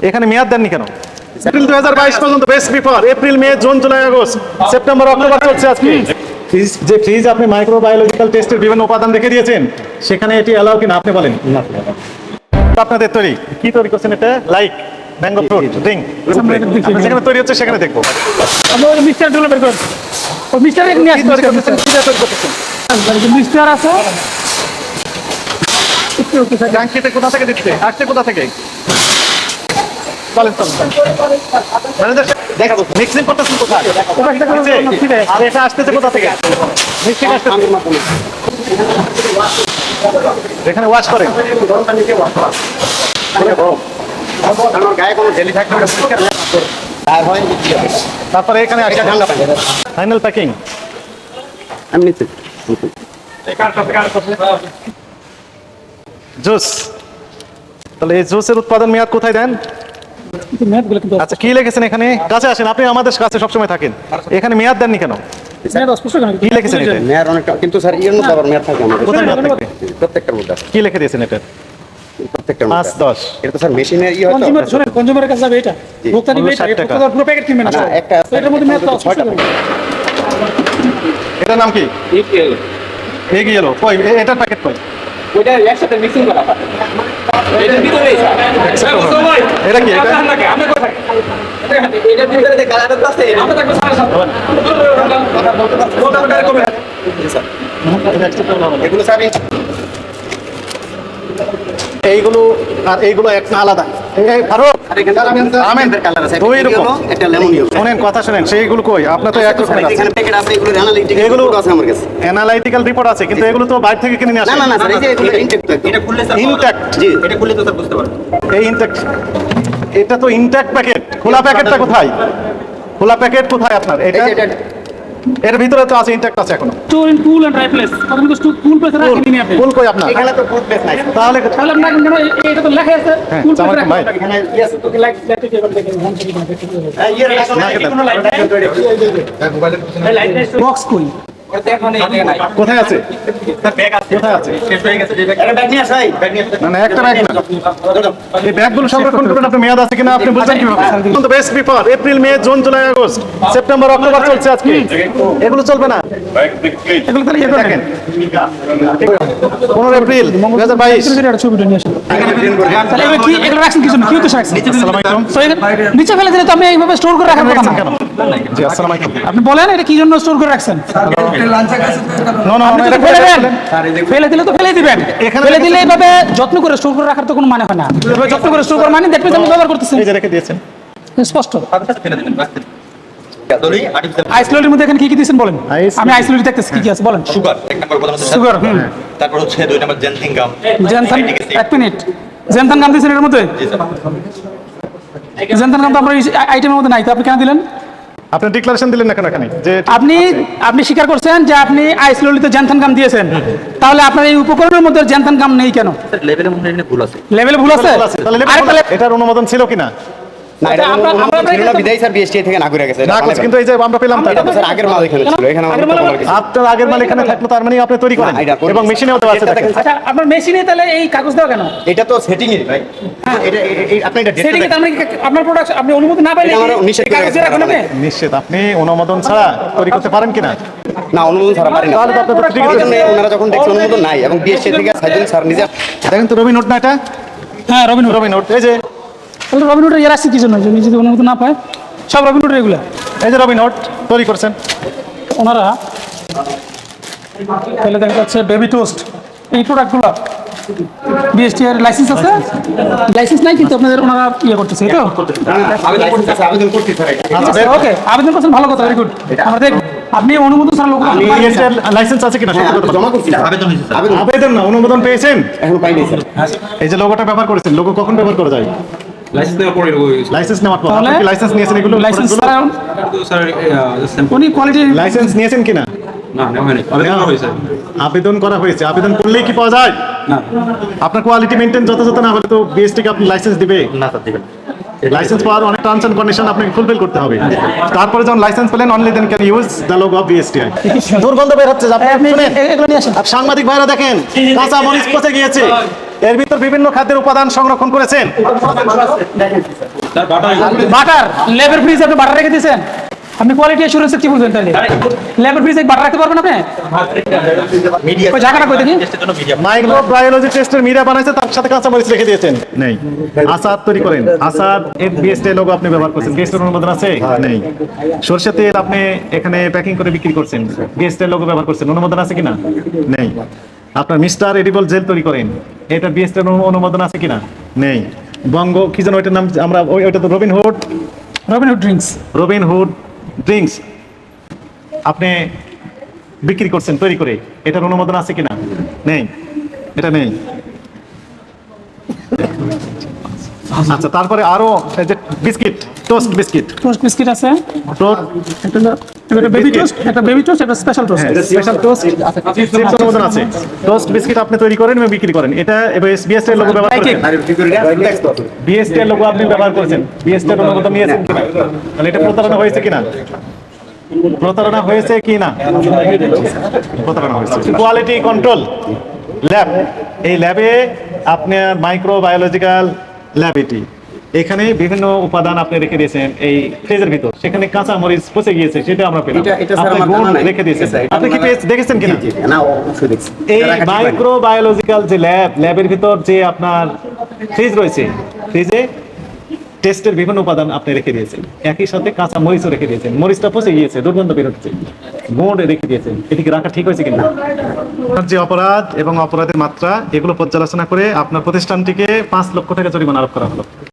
এখানে মেয়াদ দেননি কেন? এপ্রিল 2022 পর্যন্ত, best before April, May, June, July, August, September, October চলছে আজকে। ফ্রিজ আপনি মাইক্রোবায়োলজিক্যাল টেস্টের বিভিন্ন উপাদান দেখে দিয়েছেন, সেখানে এটি অ্যালাউ কিনা আপনি বলেন। আপনাদের তৈরি কি তৈরি করছেন? এটা লাইক ম্যাঙ্গো ফ্রুট ড্রিঙ্ক যেখানে তৈরি হচ্ছে সেখানে দেখবো। মিক্সচার গুলো বের করুন। ও মিক্সচার নিয়ে আসতে পারি। মিক্সচার আছে। ট্যাঙ্কিতে কোথা থেকে দিচ্ছে? আসছে কোথা থেকে? বলেন তো। দেখাবো মিক্সিং করতেছেন কোথায়? আর এটা আসতেছে কোথা থেকে? মিক্সিং আসতেছে এখানে ওয়াশ করেন। তারপরে এখানে ফাইনাল প্যাকিং। জুস, তাহলে এই জুসের উৎপাদন মেয়াদ কোথায় দেন? আচ্ছা কি লিখেছেন এখানে? কাছে আসেন, আপনি আমাদের কাছে সবসময় থাকেন। এখানে মেয়াদ দেননি কেন? কি লিখেছেন এটা? মেয়াদ অনেকটা, কিন্তু স্যার এর মধ্যে আবার মেয়াদ থাকে আমাদের কোথায় মেয়াদ থাকবে? প্রত্যেকটার মধ্যে। কি লিখে দিয়েছেন এটা? প্রত্যেকটার 5, 10 এটা তো স্যার মেশিনের ই হয়তো কনজিউমারের কাছে যাবে এটা। ভোক্তা নিবে এটা, ভোক্তা পুরো প্যাকেট কিনবে না। একটা এটার মধ্যে মেয়াদ 6টা। এটার নাম কি? Egg yellow. কই এটার প্যাকেট কই? ওইটা একসাথে মিক্সিং করা হয়। এটার ভিতরে এটা কি? এটা আমি কোথায়? এটার ভিতরে যে কালারটা আছে আমরা থাকবো সারা সাথে। ওটা কমে। এগুলো স্যার এইগুলো আর এইগুলো একটা আলাদা। ফারুক আমেন কালার আছে, দুই রকম, একটা লেমনিও। শুনেন কথা শুনেন, সেইগুলো কই? আপনার তো এক রকম এখানে প্যাকেট আছে, এগুলো অ্যানালিটিক্যাল এগুলো আছে আমার কাছে। অ্যানালাইটিক্যাল রিপোর্ট আছে, কিন্তু এগুলো তো বাইরে থেকে কিনে নিয়ে না আসে। না না স্যার, এই যে এগুলো ইনটেক্ট, এটা খুললে স্যার ইনট্যাক্ট। জি এটা খুললে তো স্যার বুঝতে পারবেন। এই ইনট্যাক্ট, এটা তো ইনট্যাক্ট প্যাকেট। খোলা প্যাকেটটা কোথায়? খোলা প্যাকেট কোথায় আপনার? এটা এর ভিতরে তো আছে, ইনট্যাক্ট আছে এখনো। Store in cool and dry place. কত কিন্তু কুল প্লেস রাখেন নি আপনি। ফুল কই আপনার? এখানে তো ফুড বেস নাই তাহলে তাহলে আপনার কেন এটা তো লেখা আছে হ্যাঁ, কুল আমার প্লেস ভাই রাখেন। এখানে ইয়েস তো লাইক ল্যাপটপ টেবিল দেখেন হোম সেটিং ইয়ের লাইট বক্স কই? এটা এখন এই জায়গায় নাই। কোথায় আছে? স্যার ব্যাগ আছে। কোথায় আছে? শেষ হয়ে গেছে যে ব্যাগ। এটা ব্যাগ নিয়ে আসাই, ব্যাগ নিয়ে না না, একটা ব্যাগ না। এই ব্যাগগুলো সংরক্ষণ করবেন, আপনি মেয়াদ আছে কিনা আপনি বুঝবেন কিভাবে? কিন্তু best before April, May, June, July, August, September, October চলছে আজকে। এগুলো চলবে না। এগুলো তাহলে ইয়ে দেখেন 15 এপ্রিল 2022। এটা ছবিটা নিয়ে আসেন। তাহলে এগুলো কি, এগুলো রাখছেন কিছু না, কি উদ্দেশ্যে রাখছেন? আসসালামু আলাইকুম। তো এগুলো নিচে ফেলে দিলে তো আপনি এইভাবে স্টোর করে রাখার কথা না। কেন? জি আসসালামু আলাইকুম। আপনি বলেন এটা কি জন্য স্টোর করে রাখছেন? নো নো, আপনি এটা তো ফেলে দেন। ফেলে ফেলে দিলে তো ফেলে দিবেন। এখানে ফেলে দিলে এইভাবে যত্ন করে স্টোর করে রাখার তো কোনো মানে হয় না। এভাবে যত্ন করে স্টোর করার মানে দ্যাট মিন্স আপনি ব্যবহার করতেছেন। এই যে রেখে দিয়েছেন। স্পষ্ট। তাদের কাছে ফেলে দিবেন রাখতে দিন। দড়ি আর্টিফিশিয়াল আইসোলেটের মধ্যে এখানে কি কি দিয়েছেন বলেন? Ice আমি আইসোলেট দেখতেছি কি কি আছে বলেন। সুগার এক নাম্বার প্রথমত সুগার, তারপর হচ্ছে 2 নাম্বার জেনথিং গাম। জেনথান, এক মিনিট, জেনথান গাম দিয়েছেন এর মধ্যে? জি স্যার। জেনথান গাম তো আপনার আইটেমের মধ্যে নাই, তো আপনি কেন দিলেন? আপনি ডিক্লারেশন দিলেন না কেন এখানে যে আপনি স্বীকার করছেন যে আপনি আইসোলেটে জেনথান গাম দিয়েছেন, তাহলে আপনার এই উপকরণের মধ্যে জেনথান গাম নেই কেন? স্যার লেভেলে মনে হয় ভুল আছে। লেভেলে ভুল আছে? তাহলে এটার অনুমোদন ছিল কিনা? না, এটা আমরা ছিল না বিদায় স্যার বিএসটি থেকে না করে গেছে। না করছে, কিন্তু এই যে আমরা পেলাম তো এটা তো স্যার আগের মাল এখানে ছিল, এখানে আমাদের তো বলার কিছু আপনার আগের মাল এখানে থাকলো, তার মানে আপনি তৈরি করেন না, এটা এবং মেশিনেও দেওয়া আছে। এটা দেখেন। দেখেন। আচ্ছা, আপনার মেশিনে তাহলে এই কাগজ দেওয়া কেন? এটা তো সেটিং এর ভাই। এটা আপনি এটা সেটিং এ তার মানে কি আপনার প্রোডাক্ট আপনি অনুমতি না পাইলে এটা আমার কি নিষেধ এই কাগজ করে দিয়ে রাখবেন আপনি? নিশ্চিত আপনি অনুমোদন ছাড়া তৈরি করতে পারেন কিনা? না, অনুমোদন ছাড়া পারি না। তাহলে তো আপনার তো ঠিক আছে। ওনারা যখন দেখছে অনুমোদন নাই এবং বিএসটি থেকে সাইদুল স্যার নিজে দেখেন তো রবি নোট না এটা? হ্যাঁ, রবিন রবি নোট, এই যে রবিন হুডের ইয়ে রাখছি কি জন্য? যে নিজে যদি অনুমতি না পায় সব রবিন হুডের এগুলা এই যে রবি নোট তৈরি করছেন। ওনারা তাহলে দেখা যাচ্ছে বেবি টোস্ট এই প্রোডাক্টগুলো বিএসটি এর লাইসেন্স আছে, লাইসেন্স নাই কিন্তু আপনাদের ওনারা ইয়ে করতেছে এই তো। আবেদন করতে স্যার। আচ্ছা ওকে, আবেদন করছেন, ভালো কথা, ভেরি গুড। আমরা দেখ আপনি অনুমোদন ছাড়া লোক লাইসেন্স আছে কিনা? সত্যি কথা বলুন। জমা করছি আবেদন হয়েছে স্যার। আবেদন না, অনুমোদন পেয়েছেন? এখন পাইনি স্যার। এই যে লোগোটা ব্যবহার করেছেন, লোগো কখন ব্যবহার করা যায়? লাইসেন্স নেওয়ার পরে লাইসেন্স নেওয়ার পর। তাহলে আপনি কি লাইসেন্স নিয়েছেন এগুলো? লাইসেন্স ছাড়া তো স্যার উনি কোয়ালিটি লাইসেন্স নিয়েছেন কিনা? না নেওয়া হয়নি, আবেদন করা হয়েছে। আবেদন করা হয়েছে। আবেদন করলেই কি পাওয়া যায়? না আপনার কোয়ালিটি মেইনটেইন যথাযথ না হলে তো বিএসটি কে আপনি লাইসেন্স দিবে? না স্যার দিবেন। লাইসেন্স পাওয়ার অনেক টার্মস এন্ড কন্ডিশন আপনাকে ফুলফিল করতে হবে। তারপরে যখন লাইসেন্স পেলেন only then can use the logo of BSTI. দুর্গন্ধ বের হচ্ছে, আপনি আপনি শুনেন। এগুলো নিয়ে আসেন। আর সাংবাদিক ভাইরা দেখেন কাঁচা মরিচ পচে গিয়েছে, এর ভিতর বিভিন্ন খাদ্যের উপাদান সংরক্ষণ করেছেন। স্যার বাটার বাটার ল্যাবের ফ্রিজ আপনি বাটার রেখে দিয়েছেন, আপনি কোয়ালিটি অ্যাসুরেন্স কি বুঝবেন তাহলে? ল্যাবের ফ্রিজে বাটার রাখতে পারবেন আপনি? ওই জায়গাটা কই দেখি। মাইক্রোবায়োলজি টেস্টের মিডিয়া বানাইছে, তার সাথে কাঁচা মরিচ রেখে দিয়েছেন। নেই। আচার তৈরি করেন, আচার এর বিএসটি লোগো আপনি ব্যবহার করছেন, বিএসটি অনুমোদন আছে? নেই। সরষের তেল আপনি এখানে প্যাকিং করে বিক্রি করছেন, বিএসটি লোগো ব্যবহার করছেন, অনুমোদন আছে কিনা? নেই। আপনার মিস্টার এডিবল জেল তৈরি করেন, এটা বিএসটি অনুমোদন আছে কিনা? নেই। বঙ্গ কি যেন ওইটার নাম, আমরা ওইটা তো রবিনহুড ড্রিঙ্কস ড্রিঙ্কস আপনি বিক্রি করছেন তৈরি করে, এটার অনুমোদন আছে কিনা? নেই, এটা নেই। আচ্ছা, তারপরে আরো এই যে biscuit, toast biscuit, toast biscuit আছে, টোস্ট একটা বেবি টোস্ট, একটা বেবি টোস্ট, একটা special toast. Special toast chips অনুমোদন আছে। টোস্ট বিস্কিট আপনি তৈরি করেন এবং বিক্রি করেন, এটা বিএসটি এর লোগো ব্যবহার করেন। বিএসটি এর লোগো আপনি ব্যবহার করেছেন, বিএসটি এর অনুমোদন নিয়েছেন কিনা? তাহলে এটা প্রতারণা হয়েছে কিনা? প্রতারণা হয়েছে কিনা? প্রতারণা হয়েছে। কোয়ালিটি কন্ট্রোল ল্যাব, এই ল্যাবে আপনার মাইক্রোবায়োলজিক্যাল ল্যাব, এটি এখানে বিভিন্ন উপাদান আপনি রেখে দিয়েছেন এই ফ্রিজের ভিতর, সেখানে কাঁচা মরিচ পচে গিয়েছে, সেটা আমরা পেলাম। এটা স্যার আপনি আমার গুড় জানা নাই। রেখে দিয়েছেন, স্যার, এটা আপনি কি আমার- পেজ দেখেছেন কিনা? না, অবশ্যই দেখছি। এই এটা রাখা ঠিক হয়নি। মাইক্রোবায়োলজিক্যাল যে ল্যাবের ভিতর যে আপনার ফ্রিজ রয়েছে, ফ্রিজে টেস্টের বিভিন্ন উপাদান আপনি রেখে দিয়েছেন, একই সাথে কাঁচা মরিচও রেখে দিয়েছেন, মরিচটা পচে গিয়েছে, দুর্গন্ধ বেরোচ্ছে, গুড় রেখে দিয়েছেন, এটিকে রাখা ঠিক হয়েছে কিনা? আপনার যে অপরাধ এবং অপরাধের মাত্রা এগুলো পর্যালোচনা করে আপনার প্রতিষ্ঠানটিকে 5 লক্ষ টাকা জরিমানা আরোপ করা হলো।